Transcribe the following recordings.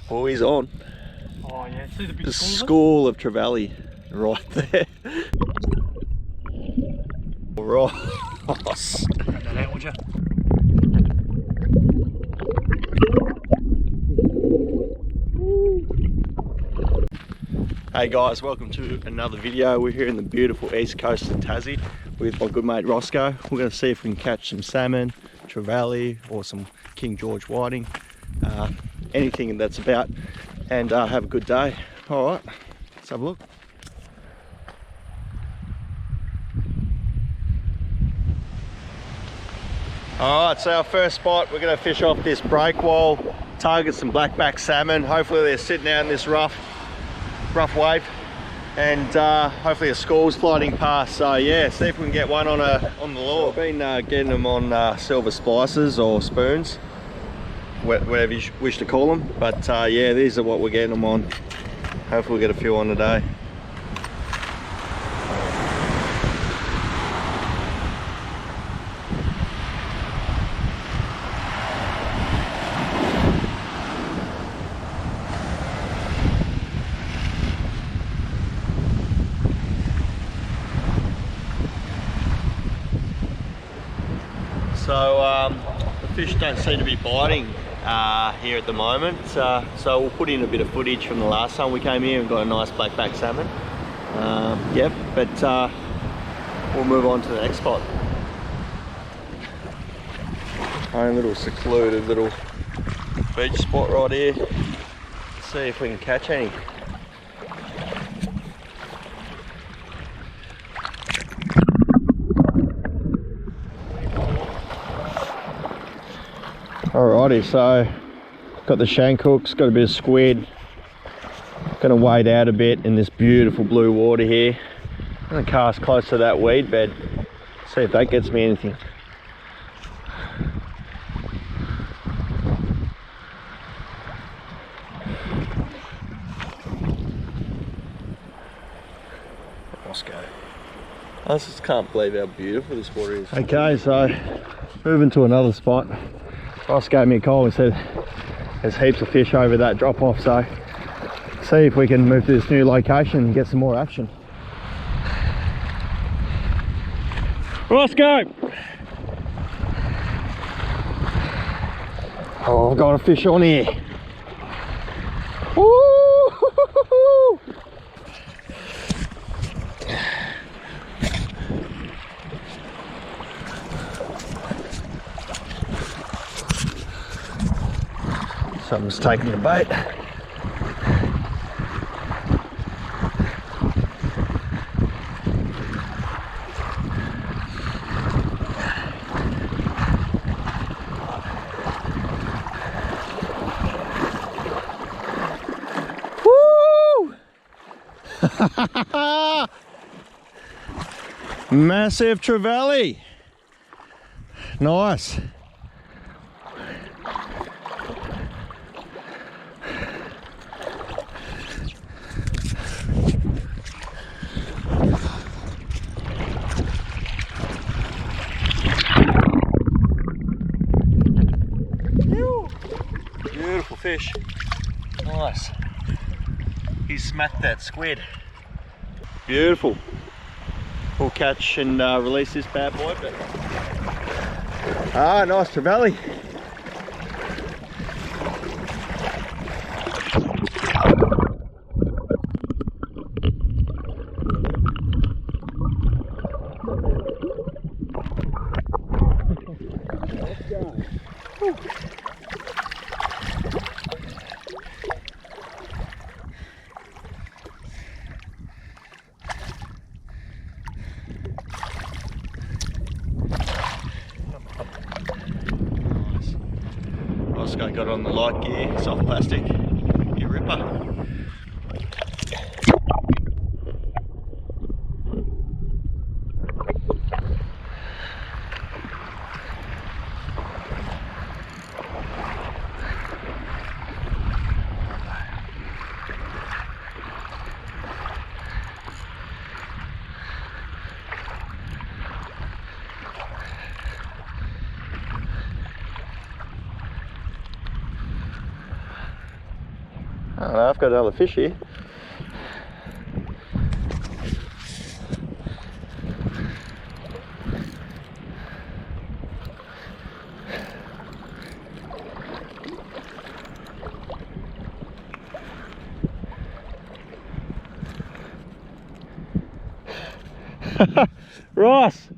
Oh, he's on. Oh yeah, see the big school of Trevally right there. Ross. Grab that out, would you? Hey guys, welcome to another video. We're here in the beautiful east coast of Tassie with my good mate Rosco. We're going to see if we can catch some salmon, trevally or some King George whiting, anything that's about, and have a good day. Alright, let's have a look. Alright, so our first spot, we're going to fish off this breakwall, target some blackback salmon. Hopefully they're sitting out in this rough wave, and hopefully a school's floating past. So yeah, see if we can get one on the lure. I've been getting them on silver splices or spoons, whatever you wish to call them, but yeah, these are what we're getting them on. Hopefully we'll get a few on today. So the fish don't seem to be biting here at the moment, so we'll put in a bit of footage from the last time we came here and got a nice blackback salmon. Yep, but we'll move on to the next spot. Own little secluded little beach spot right here. Let's see if we can catch any. Alrighty, so got the shank hooks, got a bit of squid. Gonna wade out a bit in this beautiful blue water here. I'm gonna cast close to that weed bed, see if that gets me anything. Rosco. I just can't believe how beautiful this water is. Okay, so moving to another spot. Ross gave me a call and said there's heaps of fish over that drop off, so see if we can move to this new location and get some more action. Rosco! Oh, I've got a fish on here. Woo! Something's taking the bait. Woo! Massive trevally. Nice. Beautiful fish. Nice. He smacked that squid. Beautiful. We'll catch and release this bad boy. But nice trevally. Let's go. Whew. Rosco got on the light gear, soft plastic, you ripper. I don't know, I've got another fish here. Ross!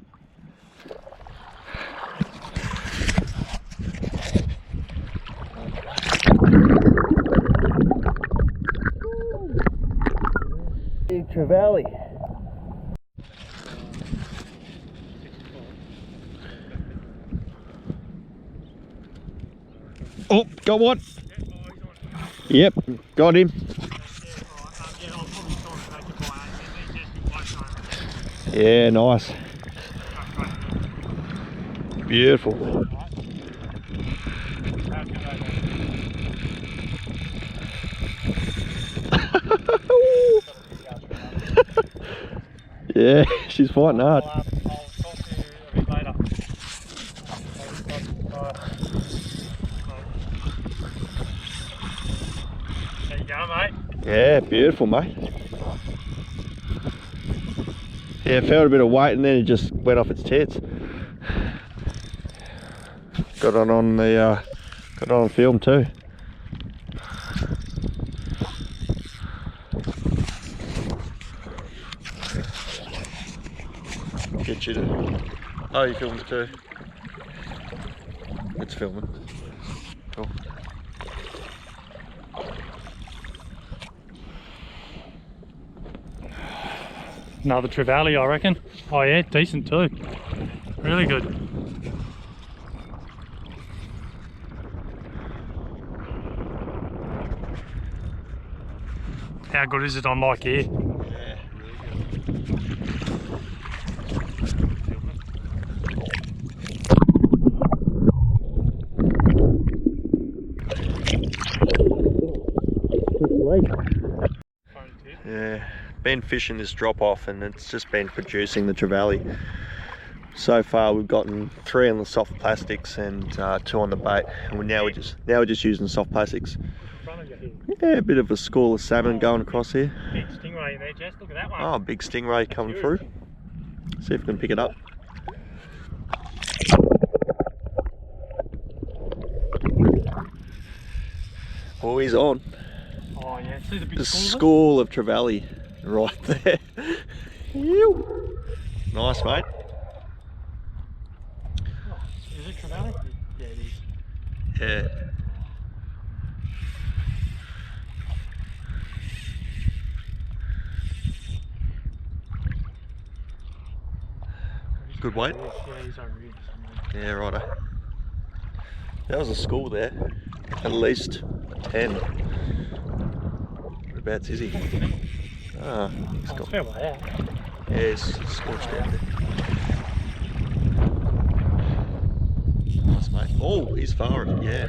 Big Trevally. Oh, got one. Yep, got him. Yeah, nice. Beautiful. Yeah, she's fighting hard. I'll talk to you a bit later. There you go, mate. Yeah, beautiful, mate. Yeah, felt a bit of weight and then it just went off its tits. Got it on the got it on film too. Get you to. Oh, you filming too? It's filming. Cool. Another Trevally, I reckon. Oh yeah, decent too. Really good. How good is it on like here? Yeah, really good. Yeah, been fishing this drop off and it's just been producing the Trevally. So far we've gotten 3 on the soft plastics and 2 on the bait, and now we're just using soft plastics. Yeah, a bit of a school of salmon going across here. Big stingray in there, Jess. Look at that one. Oh, big stingray coming through. See if we can pick it up. Oh, he's on. Oh yeah, see the big The school school of Trevally right there. Nice, mate. Oh, is it Trevally? Yeah, it is. Yeah. Good weight. Yeah, he's over here. Yeah, righto. That was a school there. At least 10. Whereabouts is he? Ah, he's got. Fair way out. Yeah, he's scorched out there. Nice, mate. Oh, he's far. Yeah.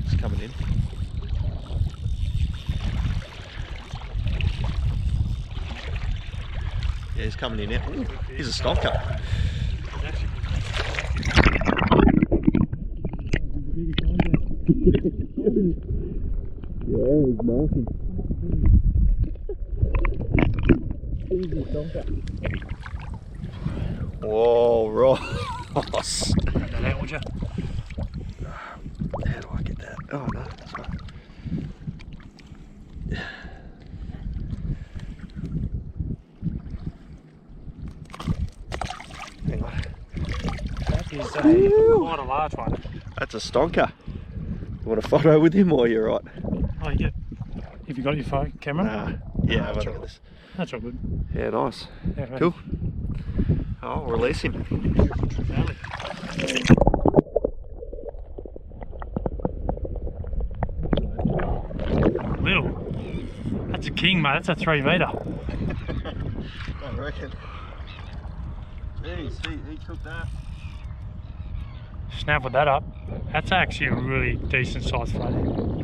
He's coming in. Yeah, he's coming in now. Ooh, he's a stonker. Yeah, he's marking. Whoa, Ross. Grab that out, would you? How do I get that? Oh no, that's right. Hang on. That is quite a large one. That's a stonker. You want a photo with him or you're right? Oh yeah. Have you got your phone camera? Yeah, I've got this. That's all good. Yeah, nice. Yeah, right. Cool. I'll release him. Trevally. Little. That's a king, mate. That's a 3 metre. I reckon. Jeez, he took that. Snap with that up. That's actually a really decent sized floaty.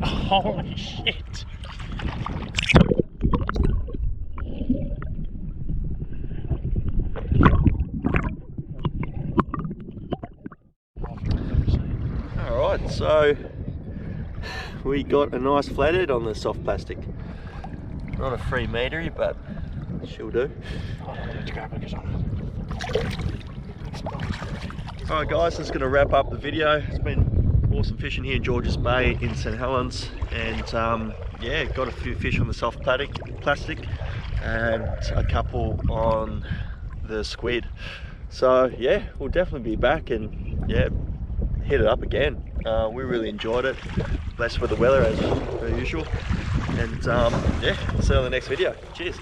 Holy shit. Alright, Right, so we got a nice flathead on the soft plastic. Not a 3 metre, but she'll do. Alright guys, that's going to wrap up the video. It's been awesome fishing here in Georges Bay in St Helens, and yeah, got a few fish on the soft plastic and a couple on the squid. So yeah, we'll definitely be back and yeah, hit it up again. We really enjoyed it. Blessed with the weather as per usual. And yeah, see you on the next video. Cheers.